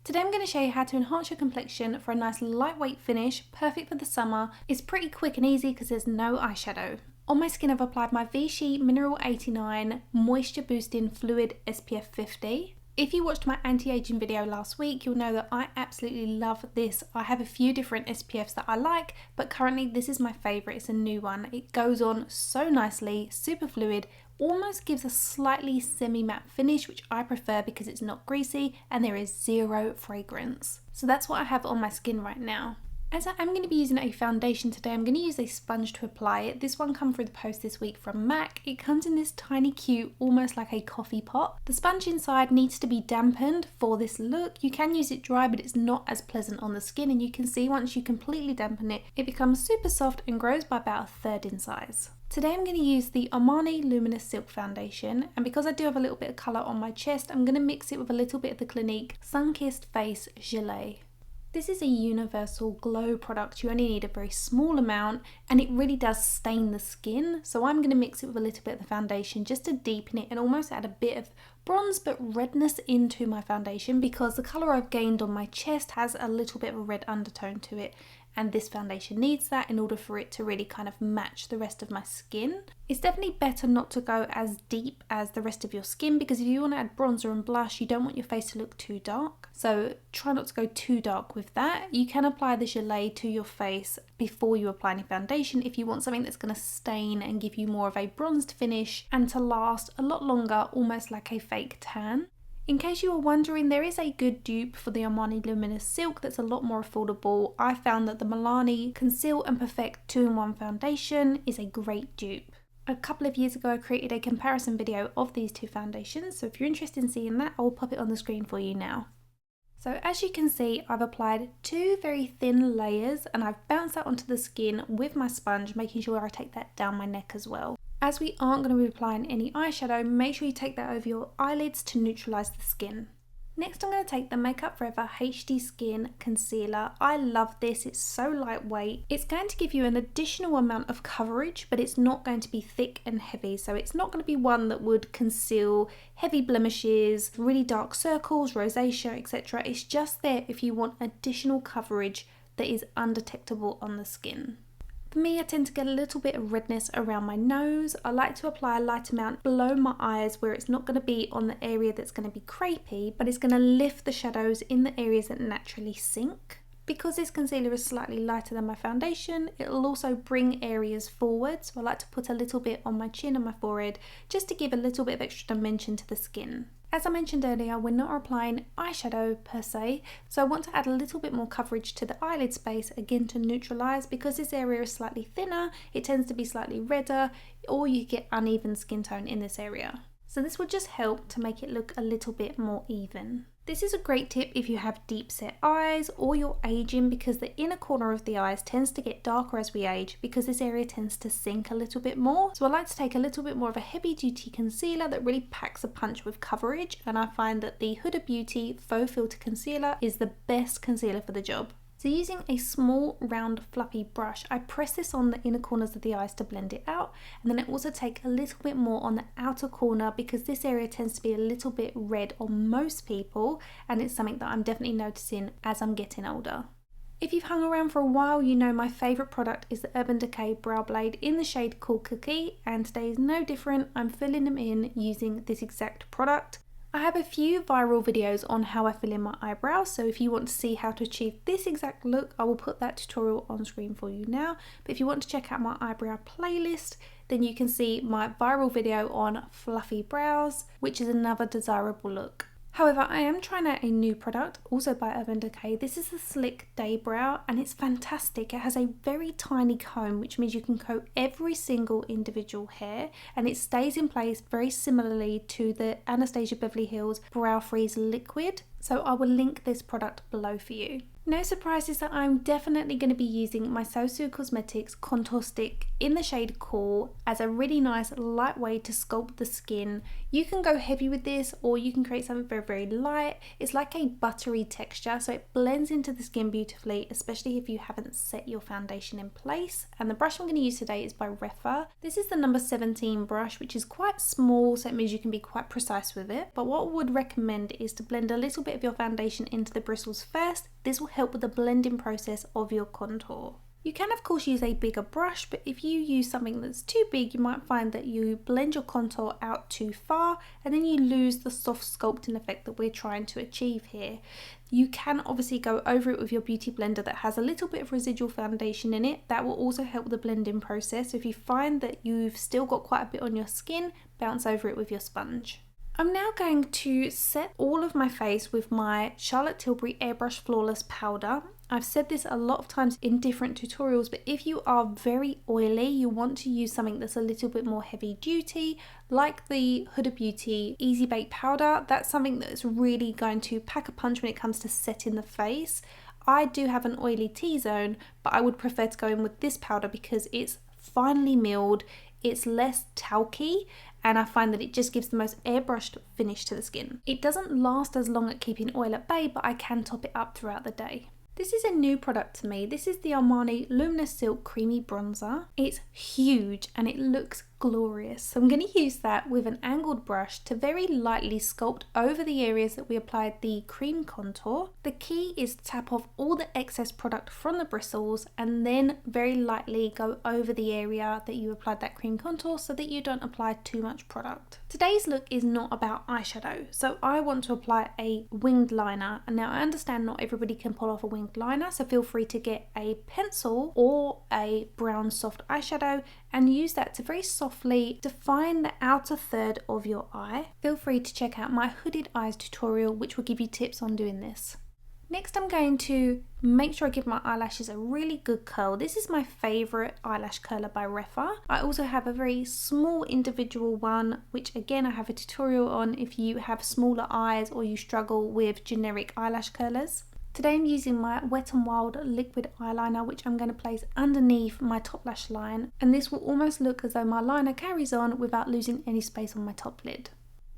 Today I'm going to show you how to enhance your complexion for a nice lightweight finish, perfect for the summer. It's pretty quick and easy because there's no eyeshadow. On my skin I've applied my Vichy Mineral 89 Moisture Boosting Fluid SPF 50. If you watched my anti-aging video last week, you'll know that I absolutely love this. I have a few different SPFs that I like, but currently this is my favourite. It's a new one. It goes on so nicely, super fluid, almost gives a slightly semi-matte finish, which I prefer because it's not greasy and there is zero fragrance. So that's what I have on my skin right now. As I am going to be using a foundation today, I'm going to use a sponge to apply it. This one comes through the post this week from MAC. It comes in this tiny cute, almost like a coffee pot. The sponge inside needs to be dampened for this look. You can use it dry, but it's not as pleasant on the skin, and you can see once you completely dampen it, it becomes super soft and grows by about a third in size. Today I'm going to use the Armani Luminous Silk Foundation, and because I do have a little bit of colour on my chest, I'm going to mix it with a little bit of the Clinique Sun-Kissed Face Gelée. This is a universal glow product. You only need a very small amount and it really does stain the skin. So I'm going to mix it with a little bit of the foundation just to deepen it and almost add a bit of bronze but redness into my foundation, because the colour I've gained on my chest has a little bit of a red undertone to it. And this foundation needs that in order for it to really kind of match the rest of my skin. It's definitely better not to go as deep as the rest of your skin, because if you want to add bronzer and blush, you don't want your face to look too dark. So try not to go too dark with that. You can apply the gelée to your face before you apply any foundation if you want something that's going to stain and give you more of a bronzed finish and to last a lot longer, almost like a fake tan. In case you were wondering, there is a good dupe for the Armani Luminous Silk that's a lot more affordable. I found that the Milani Conceal and Perfect 2-in-1 foundation is a great dupe. A couple of years ago I created a comparison video of these two foundations, so if you're interested in seeing that, I'll pop it on the screen for you now. So as you can see, I've applied two very thin layers and I've bounced that onto the skin with my sponge, making sure I take that down my neck as well. As we aren't going to be applying any eyeshadow, make sure you take that over your eyelids to neutralise the skin. Next I'm going to take the Makeup Forever HD Skin Concealer. I love this, it's so lightweight. It's going to give you an additional amount of coverage, but it's not going to be thick and heavy. So it's not going to be one that would conceal heavy blemishes, really dark circles, rosacea, etc. It's just there if you want additional coverage that is undetectable on the skin. For me, I tend to get a little bit of redness around my nose. I like to apply a light amount below my eyes where it's not going to be on the area that's going to be crepey, but it's going to lift the shadows in the areas that naturally sink. Because this concealer is slightly lighter than my foundation, it'll also bring areas forward, so I like to put a little bit on my chin and my forehead just to give a little bit of extra dimension to the skin. As I mentioned earlier, we're not applying eyeshadow per se, so I want to add a little bit more coverage to the eyelid space, again to neutralise. Because this area is slightly thinner, it tends to be slightly redder, or you get uneven skin tone in this area. So this will just help to make it look a little bit more even. This is a great tip if you have deep set eyes or you're aging, because the inner corner of the eyes tends to get darker as we age because this area tends to sink a little bit more. So I like to take a little bit more of a heavy duty concealer that really packs a punch with coverage, and I find that the Huda Beauty Faux Filter Concealer is the best concealer for the job. So using a small round fluffy brush, I press this on the inner corners of the eyes to blend it out, and then I also take a little bit more on the outer corner because this area tends to be a little bit red on most people, and it's something that I'm definitely noticing as I'm getting older. If you've hung around for a while, you know my favourite product is the Urban Decay Brow Blade in the shade Cool Cookie, and today is no different. I'm filling them in using this exact product. I have a few viral videos on how I fill in my eyebrows, so if you want to see how to achieve this exact look, I will put that tutorial on screen for you now. But if you want to check out my eyebrow playlist, then you can see my viral video on fluffy brows, which is another desirable look. However, I am trying out a new product, also by Urban Decay. This is the Slick Day Brow, and it's fantastic. It has a very tiny comb, which means you can coat every single individual hair, and it stays in place very similarly to the Anastasia Beverly Hills Brow Freeze Liquid. So I will link this product below for you. No surprises that I'm definitely going to be using my SOSU Cosmetics Contour Stick in the shade Cool as a really nice light way to sculpt the skin. You can go heavy with this, or you can create something very, very light. It's like a buttery texture, so it blends into the skin beautifully, especially if you haven't set your foundation in place. And the brush I'm going to use today is by Rephr. This is the number 17 brush, which is quite small, so it means you can be quite precise with it. But what I would recommend is to blend a little bit bit of your foundation into the bristles first. This will help with the blending process of your contour. You can of course use a bigger brush, but if you use something that's too big, you might find that you blend your contour out too far and then you lose the soft sculpting effect that we're trying to achieve here. You can obviously go over it with your beauty blender that has a little bit of residual foundation in it. That will also help with the blending process. So if you find that you've still got quite a bit on your skin, bounce over it with your sponge. I'm now going to set all of my face with my Charlotte Tilbury Airbrush Flawless Powder. I've said this a lot of times in different tutorials, but if you are very oily, you want to use something that's a little bit more heavy duty, like the Huda Beauty Easy Bake Powder. That's something that's really going to pack a punch when it comes to setting the face. I do have an oily T-zone, but I would prefer to go in with this powder because it's finely milled, it's less talky, and I find that it just gives the most airbrushed finish to the skin. It doesn't last as long at keeping oil at bay, but I can top it up throughout the day. This is a new product to me. This is the Armani Luminous Silk Creamy Bronzer. It's huge and it looks glorious. So I'm going to use that with an angled brush to very lightly sculpt over the areas that we applied the cream contour. The key is to tap off all the excess product from the bristles and then very lightly go over the area that you applied that cream contour so that you don't apply too much product. Today's look is not about eyeshadow, so I want to apply a winged liner. And now I understand not everybody can pull off a winged liner, so feel free to get a pencil or a brown soft eyeshadow and use that to very softly define the outer third of your eye. Feel free to check out my hooded eyes tutorial, which will give you tips on doing this. Next, I'm going to make sure I give my eyelashes a really good curl. This is my favourite eyelash curler by Rephr. I also have a very small individual one, which again I have a tutorial on if you have smaller eyes or you struggle with generic eyelash curlers. Today I'm using my Wet n Wild liquid eyeliner, which I'm going to place underneath my top lash line, and this will almost look as though my liner carries on without losing any space on my top lid.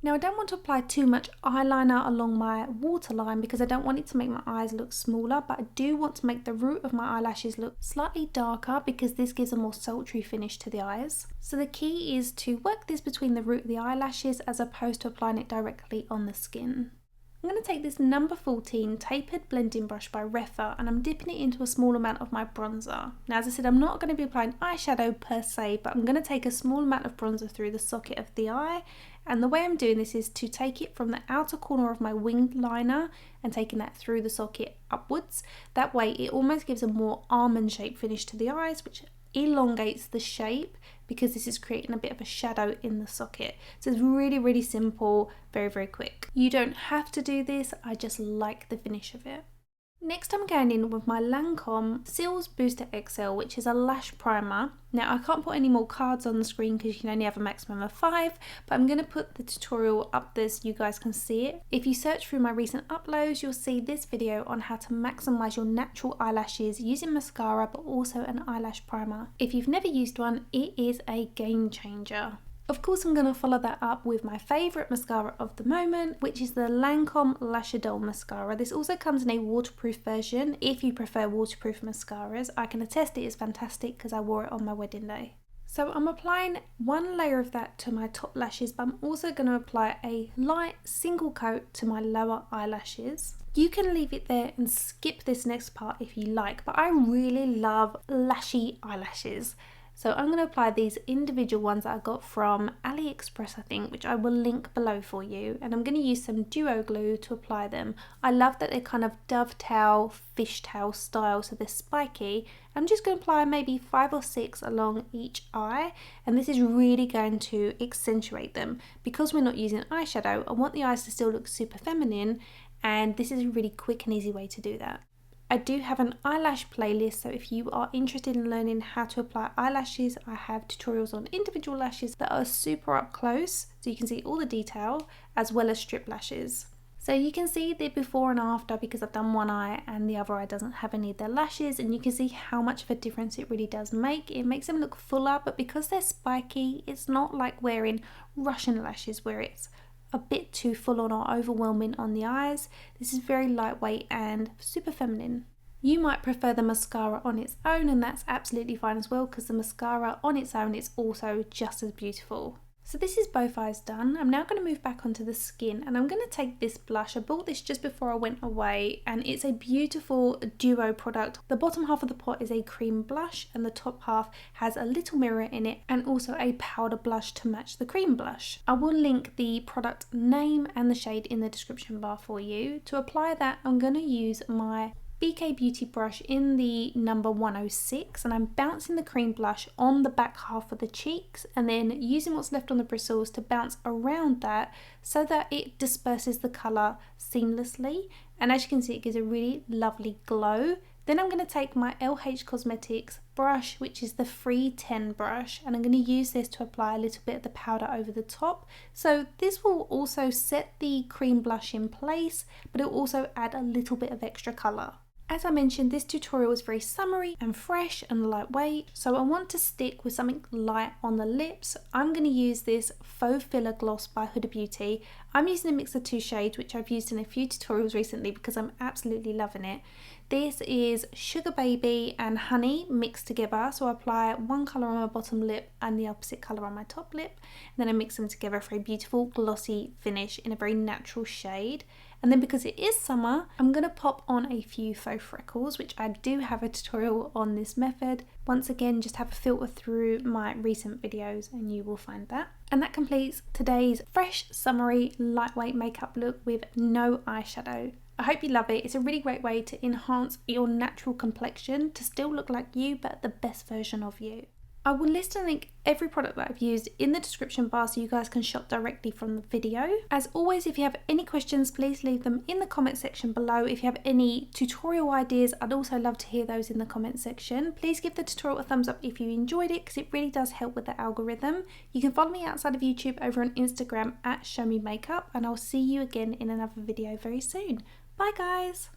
Now I don't want to apply too much eyeliner along my waterline because I don't want it to make my eyes look smaller, but I do want to make the root of my eyelashes look slightly darker because this gives a more sultry finish to the eyes. So the key is to work this between the root of the eyelashes as opposed to applying it directly on the skin. I'm going to take this number 14 tapered blending brush by Rephr and I'm dipping it into a small amount of my bronzer. Now as I said, I'm not going to be applying eyeshadow per se, but I'm going to take a small amount of bronzer through the socket of the eye, and the way I'm doing this is to take it from the outer corner of my winged liner and taking that through the socket upwards. That way it almost gives a more almond shaped finish to the eyes, which elongates the shape because this is creating a bit of a shadow in the socket. So it's really simple, very quick. You don't have to do this, I just like the finish of it. Next I'm going in with my Lancome Cils Booster XL, which is a lash primer. Now I can't put any more cards on the screen because you can only have a maximum of 5, but I'm going to put the tutorial up there so you guys can see it. If you search through my recent uploads, you'll see this video on how to maximise your natural eyelashes using mascara but also an eyelash primer. If you've never used one, it is a game changer. Of course I'm going to follow that up with my favourite mascara of the moment, which is the Lancome Lash Idol mascara. This also comes in a waterproof version if you prefer waterproof mascaras. I can attest it is fantastic because I wore it on my wedding day. So I'm applying one layer of that to my top lashes, but I'm also going to apply a light single coat to my lower eyelashes. You can leave it there and skip this next part if you like, but I really love lashy eyelashes. So I'm going to apply these individual ones that I got from AliExpress, I think, which I will link below for you. And I'm going to use some duo glue to apply them. I love that they're kind of dovetail, fishtail style, so they're spiky. I'm just going to apply maybe 5 or 6 along each eye. And this is really going to accentuate them. Because we're not using eyeshadow, I want the eyes to still look super feminine. And this is a really quick and easy way to do that. I do have an eyelash playlist, so if you are interested in learning how to apply eyelashes, I have tutorials on individual lashes that are super up close, so you can see all the detail, as well as strip lashes. So you can see the before and after because I've done one eye and the other eye doesn't have any of their lashes, and you can see how much of a difference it really does make. It makes them look fuller, but because they're spiky, it's not like wearing Russian lashes where it's a bit too full on or overwhelming on the eyes. This is very lightweight and super feminine. You might prefer the mascara on its own, and that's absolutely fine as well because the mascara on its own is also just as beautiful. So this is both eyes done. I'm now going to move back onto the skin and I'm going to take this blush. I bought this just before I went away and it's a beautiful duo product. The bottom half of the pot is a cream blush and the top half has a little mirror in it and also a powder blush to match the cream blush. I will link the product name and the shade in the description bar for you. To apply that, I'm going to use my BK Beauty brush in the number 106 and I'm bouncing the cream blush on the back half of the cheeks and then using what's left on the bristles to bounce around that so that it disperses the colour seamlessly, and as you can see it gives a really lovely glow. Then I'm going to take my LH Cosmetics brush, which is the 310 brush, and I'm going to use this to apply a little bit of the powder over the top. So this will also set the cream blush in place, but it will also add a little bit of extra colour. As I mentioned, this tutorial is very summery and fresh and lightweight, so I want to stick with something light on the lips. I'm going to use this Faux Filler Gloss by Huda Beauty. I'm using a mix of two shades, which I've used in a few tutorials recently because I'm absolutely loving it. This is Sugar Baby and Honey mixed together, so I apply one colour on my bottom lip and the opposite colour on my top lip, and then I mix them together for a beautiful glossy finish in a very natural shade. And then because it is summer, I'm going to pop on a few faux freckles, which I do have a tutorial on this method. Once again, just have a filter through my recent videos and you will find that. And that completes today's fresh, summery, lightweight makeup look with no eyeshadow. I hope you love it. It's a really great way to enhance your natural complexion to still look like you, but the best version of you. I will list and link every product that I've used in the description bar so you guys can shop directly from the video. As always, if you have any questions, please leave them in the comment section below. If you have any tutorial ideas, I'd also love to hear those in the comment section. Please give the tutorial a thumbs up if you enjoyed it because it really does help with the algorithm. You can follow me outside of YouTube over on Instagram at ShowMeMakeup, and I'll see you again in another video very soon. Bye guys!